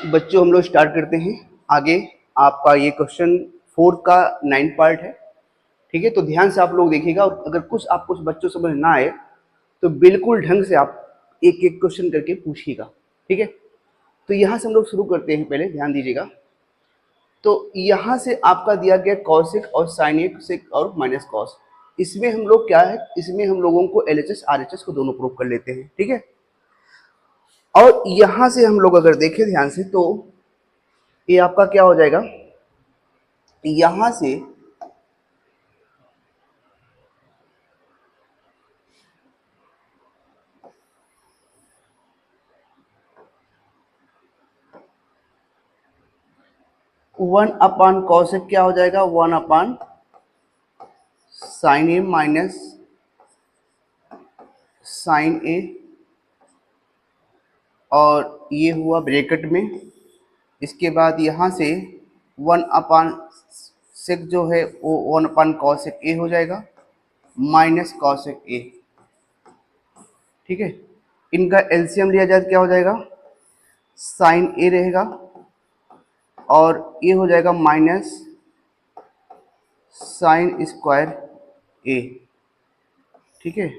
बच्चों हम लोग स्टार्ट करते हैं आगे। आपका ये क्वेश्चन 4 का 9 पार्ट है, ठीक है। तो ध्यान से आप लोग देखिएगा, और अगर कुछ बच्चों समझ ना आए तो बिल्कुल ढंग से आप एक एक क्वेश्चन करके पूछिएगा, ठीक है। तो यहाँ से हम लोग शुरू करते हैं, पहले ध्यान दीजिएगा। तो यहाँ से आपका दिया गया कॉसेक और साइन ए सेक और माइनस कॉस। इसमें हम लोग क्या है, इसमें हम लोगों को एलएचएस आरएचएस को दोनों प्रूव कर लेते हैं, ठीक है। और यहाँ से हम लोग अगर देखें ध्यान से तो ये आपका क्या हो जाएगा, यहाँ से वन अपान कॉसेक क्या हो जाएगा, one upon sign A minus sine ए, और ये हुआ ब्रैकेट में। इसके बाद यहाँ से वन अपान सेक जो है वो वन अपान कॉसेक ए हो जाएगा माइनस कॉसेक ए, ठीक है। इनका एलसीएम लिया जाए तो क्या हो जाएगा, साइन ए रहेगा और ये हो जाएगा माइनस साइन स्क्वायर ए, ठीक है।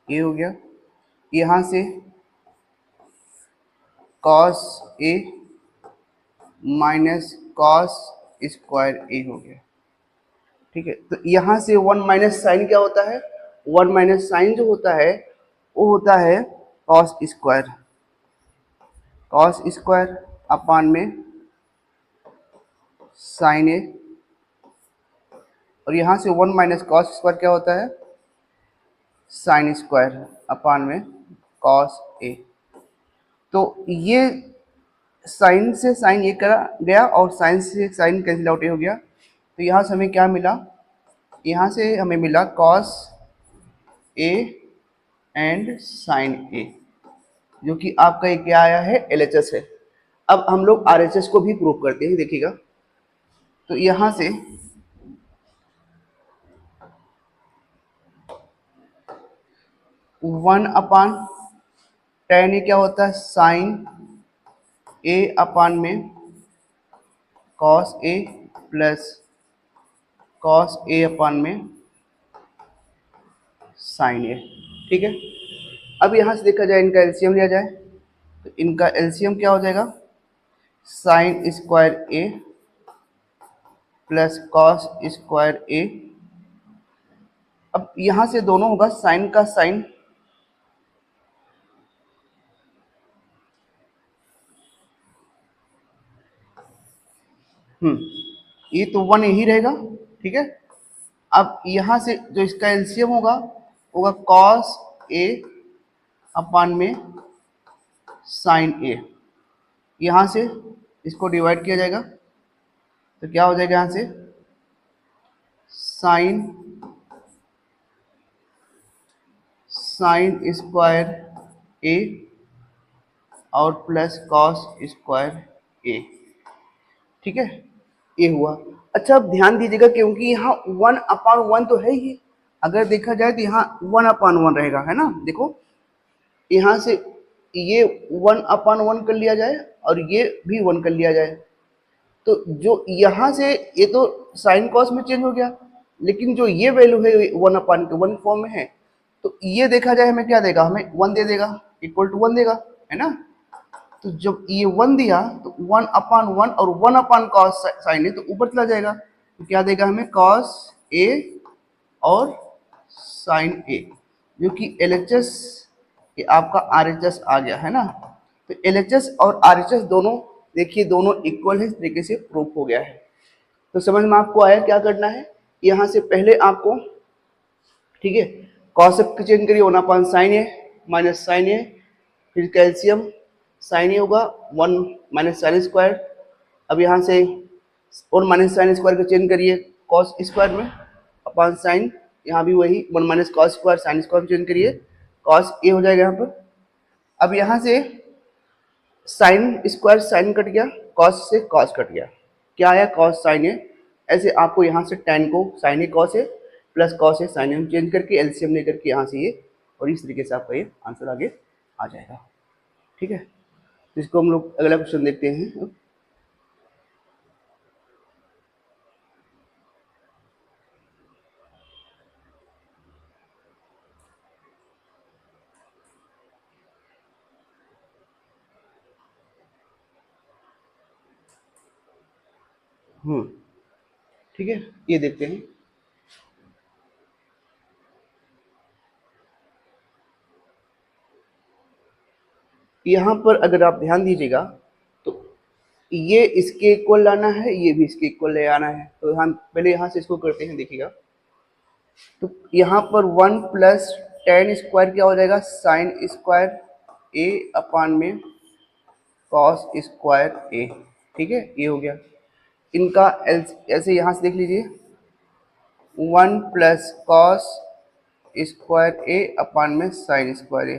ये हो गया, यहाँ से cos A minus cos square ए हो गया, ठीक है। तो यहाँ से वन माइनस साइन क्या होता है, वन माइनस साइन जो होता है वो होता है कॉस स्क्वायर अपान में साइन ए, और यहाँ से वन माइनस कॉस स्क्वायर क्या होता है, साइन स्क्वायर अपान में कॉस ए। तो ये साइन से साइन ये करा गया और साइन से साइन कैंसिल आउट हो गया। तो यहाँ से हमें क्या मिला, यहाँ से हमें मिला कॉस ए एंड साइन ए, जो कि आपका ये क्या आया है, एलएचएस है। अब हम लोग आरएचएस को भी प्रूव करते हैं, देखिएगा। तो यहाँ से वन अपान टेन ए क्या होता है, साइन ए अपान में cos A plus cos A अपान में साइन ए, ठीक है। अब यहाँ से देखा जाए, इनका एलसीएम लिया जाए तो इनका एलसीएम क्या हो जाएगा, साइन स्क्वायर ए प्लस कॉस स्क्वायर ए। अब यहाँ से दोनों होगा साइन का साइन, ये तो वन यही रहेगा, ठीक है। अब यहाँ से जो इसका एलसीएम होगा कॉस ए अपान में साइन ए, यहाँ से इसको डिवाइड किया जाएगा तो क्या हो जाएगा, यहाँ से साइन स्क्वायर ए और प्लस कॉस स्क्वायर ए, ठीक है। ये हुआ। अच्छा, अब ध्यान दीजिएगा, क्योंकि यहाँ वन अपान वन तो है ही, अगर देखा जाए तो यहाँ वन अपान वन रहेगा, है ना। देखो यहाँ से ये वन अपान वन कर लिया जाए और ये भी वन कर लिया जाए, तो जो यहाँ से ये तो साइन कॉस में चेंज हो गया, लेकिन जो ये वैल्यू है वन अपान के वन फॉर्म में है, तो ये देखा जाए हमें क्या देगा, हमें वन दे देगा, इक्वल टू वन देगा, है ना। तो जब ये वन दिया तो वन अपान वन और वन अपान कॉस साइन ए, तो ऊपर चला जाएगा तो क्या देगा हमें, कॉस ए और साइन ए, जो कि एलएचएस ये आपका आरएचएस आ गया, है ना। तो एलएचएस और आरएचएस दोनों देखिए, दोनों इक्वल है, इस तरीके से प्रूफ हो गया है। तो समझ में आपको आया क्या करना है। यहाँ से पहले आपको, ठीक है, कॉस की चेंज करिए, one upon sign A minus sine ए, फिर कैल्शियम साइन ए होगा वन माइनस साइन स्क्वायर। अब यहाँ से वन माइनस साइन स्क्वायर का चेंज करिए कॉस स्क्वायर में अपान साइन, यहाँ भी वही one minus cos square sine square में चेंज करिए, कॉस ए हो जाएगा यहाँ पर। अब यहाँ से साइन स्क्वायर साइन कट गया, कॉस से कॉस कट गया, क्या आया, कॉस साइन ए। ऐसे आपको यहाँ से टेन को sign A cos A plus cos A sign ए में चेंज करके एलसीएम लेकर के यहाँ से ये, और इस तरीके से आपका ये आंसर आगे आ जाएगा, ठीक है। इसको हम लोग अगला क्वेश्चन देखते हैं। ठीक है, ये देखते हैं। यहाँ पर अगर आप ध्यान दीजिएगा तो ये इसके इक्वल लाना है, ये भी इसके इक्वल ले आना है। तो हम पहले यहाँ से इसको करते हैं, देखिएगा। तो यहाँ पर 1 प्लस टेन स्क्वायर क्या हो जाएगा, साइन स्क्वायर ए अपान में कॉस स्क्वायर ए। ठीक है, ये हो गया इनका ऐसे यहाँ से देख लीजिए, 1 प्लस कॉस स्क्वायर ए अपान में साइन स्क्वायर ए।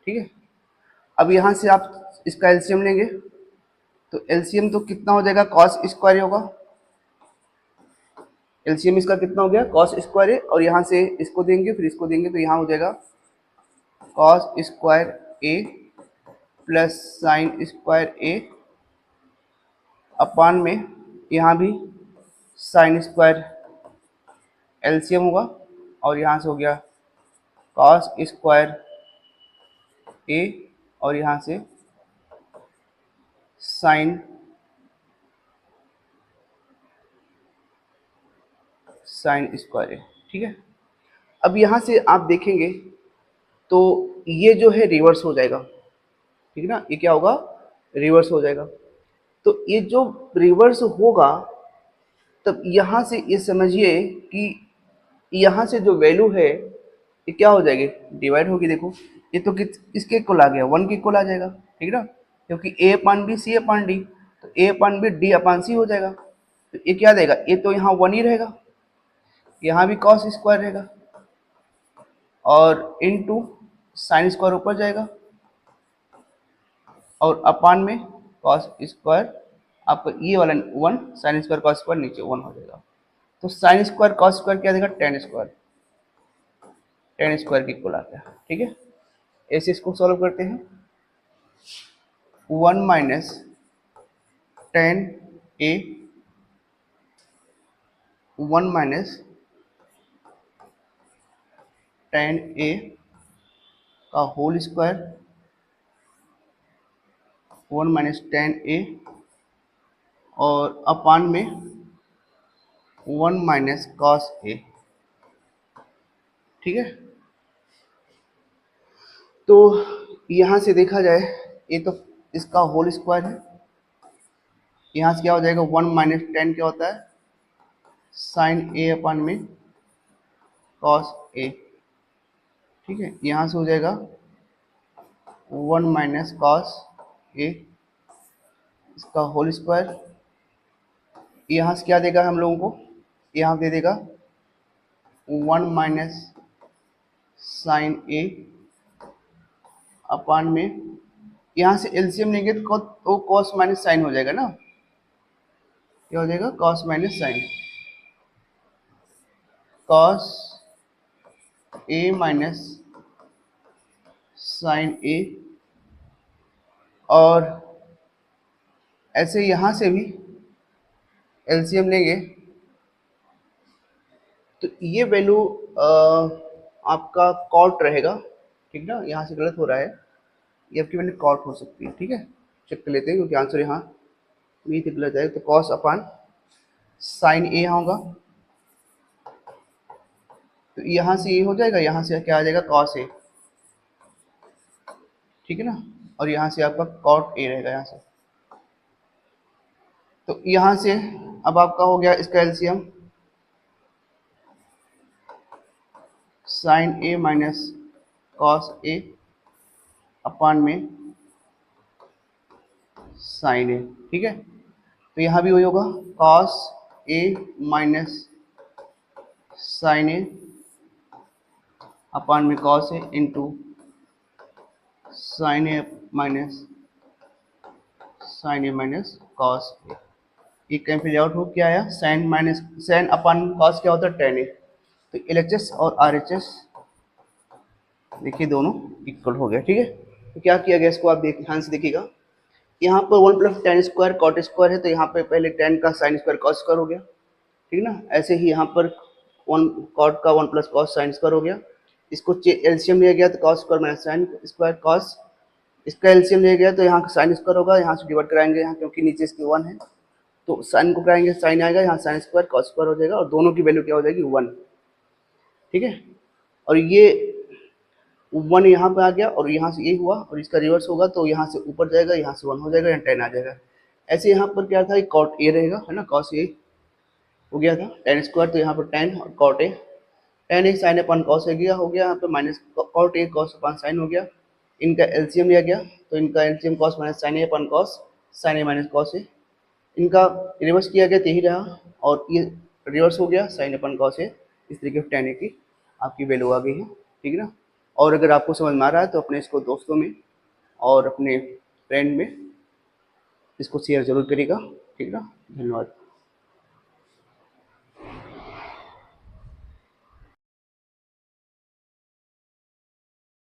ठीक है, अब यहाँ से आप इसका एलसीएम लेंगे तो एलसीएम तो कितना हो जाएगा, कॉस स्क्वायर होगा। एलसीएम इसका कितना हो गया, कॉस स्क्वायर है, और यहाँ से इसको देंगे फिर इसको देंगे तो यहाँ हो जाएगा कॉस स्क्वायर ए प्लस साइन स्क्वायर ए अपान में यहाँ भी साइन स्क्वायर एलसीएम होगा, और यहाँ से हो गया कॉस स्क्वायर ए और यहाँ से साइन स्क्वायर ए। ठीक है, अब यहाँ से आप देखेंगे तो ये जो है रिवर्स हो जाएगा। ठीक है ना, ये क्या होगा, रिवर्स हो जाएगा। तो ये जो रिवर्स होगा तब यहाँ से ये समझिए कि यहाँ से जो वैल्यू है ये क्या हो जाएगी, डिवाइड होगी। देखो ये तो इसके इक्वल आ गया, 1 के इक्वल आ जाएगा। ठीक है ना, क्योंकि ए अपान बी सी अपान डी, तो ए अपान बी डी अपान सी हो जाएगा। तो ये क्या देगा, ये तो यहाँ 1 ही रहेगा, यहाँ भी कॉस स्क्वायर रहेगा और इनटू साइन स्क्वायर ऊपर जाएगा और अपान में कॉस स्क्वायर, आपको ये वाला 1, साइन स्क्वायर कॉस स्क्वायर नीचे 1 हो जाएगा। तो साइन स्क्वायर कॉस स्क्वायर क्या देगा, टेन स्क्वायर के इक्वल आता है। ठीक है, ऐसे इसको सॉल्व करते हैं। 1 माइनस टेन ए 1 माइनस टेन ए का होल स्क्वायर 1 माइनस टेन ए और अपान में 1 माइनस कॉस ए। ठीक है, तो यहाँ से देखा जाए ये तो इसका होल स्क्वायर है, यहाँ से क्या हो जाएगा, 1 माइनस टेन क्या होता है, साइन ए अपान में कॉस ए। ठीक है, यहाँ से हो जाएगा 1 माइनस कॉस ए, इसका होल स्क्वायर। यहाँ से क्या देगा हम लोगों को, यहाँ दे देगा 1 माइनस साइन ए अपान में, यहाँ से एलसीएम लेंगे तो कॉस माइनस साइन हो जाएगा ना, क्या हो जाएगा, cos minus sign, cos A minus sine ए। और ऐसे यहाँ से भी एलसीएम लेंगे तो ये वैल्यू आपका कॉट रहेगा। ठीक ना, यहाँ से गलत हो रहा है, ये आपकी वैल्यू कॉट हो सकती है। ठीक है, चेक कर लेते हैं क्योंकि आंसर यहाँ भी गलत है। तो कॉस अपान साइन ए यहाँ होगा, तो यहाँ से ये हो जाएगा, यहाँ से क्या आ जाएगा, कॉस ए। ठीक है ना, और यहाँ से आपका कॉट ए रहेगा यहाँ से। तो यहाँ से अब आपका हो गया इसका LCM, sign A minus cos ए अपान में साइन ए। ठीक है, तो यहाँ भी वही होगा, कॉस ए माइनस साइन ए अपान में cos A into sine A minus cos ए। ये कहीं फिर आउट हो क्या आया, साइन अपान कॉस क्या होता है, टेन ए। तो एलएचएस और आरएचएस देखिए दोनों इक्वल हो गया। ठीक है, तो क्या किया गया, इसको आप ध्यान से देखिएगा। यहाँ पर 1 plus tan square cot square है, तो यहाँ पे पहले टेन का साइन स्क्वायर कॉस स्क्वायर हो गया, ठीक है ना। ऐसे ही यहाँ पर 1 कॉट का 1 प्लस कॉस साइन स्क्वायर हो गया। इसको एलसीएम लिया गया तो cos square minus sine square cos, इसका एलसीएम लिया गया तो यहाँ का साइन स्क्वायर होगा, यहाँ से डिवाइड कराएंगे यहाँ, क्योंकि नीचे इसके 1 है तो साइन को कराएंगे, साइन आएगा, यहाँ साइन स्क्वायर कॉस स्क्वायर हो जाएगा और दोनों की वैल्यू क्या हो जाएगी 1, ठीक है। और ये 1 यहाँ पे आ गया और यहाँ से ये हुआ और इसका रिवर्स होगा तो यहाँ से ऊपर जाएगा, यहाँ से 1 हो जाएगा, यहाँ 10 आ जाएगा। ऐसे यहाँ पर क्या था, कॉट ए रहेगा, है ना, कॉस ए हो गया था, टेन स्क्वायर तो यहाँ पर 10 और cot A, tan A sine upon cos A गया हो गया, यहाँ पे minus cot A cos upon sine हो गया। इनका एलसीएम लिया गया तो इनका LCM cos minus sine A upon cos, sine A minus cos A, इनका रिवर्स किया गया तो यही रहा और ये रिवर्स हो गया साइन अपन कॉस ए। इस तरीके से टेन ए की आपकी वैल्यू आ गई है, ठीक है ना। और अगर आपको समझ में आ रहा है तो अपने इसको दोस्तों में और अपने फ्रेंड में इसको शेयर जरूर करिएगा, ठीक है ना। धन्यवाद।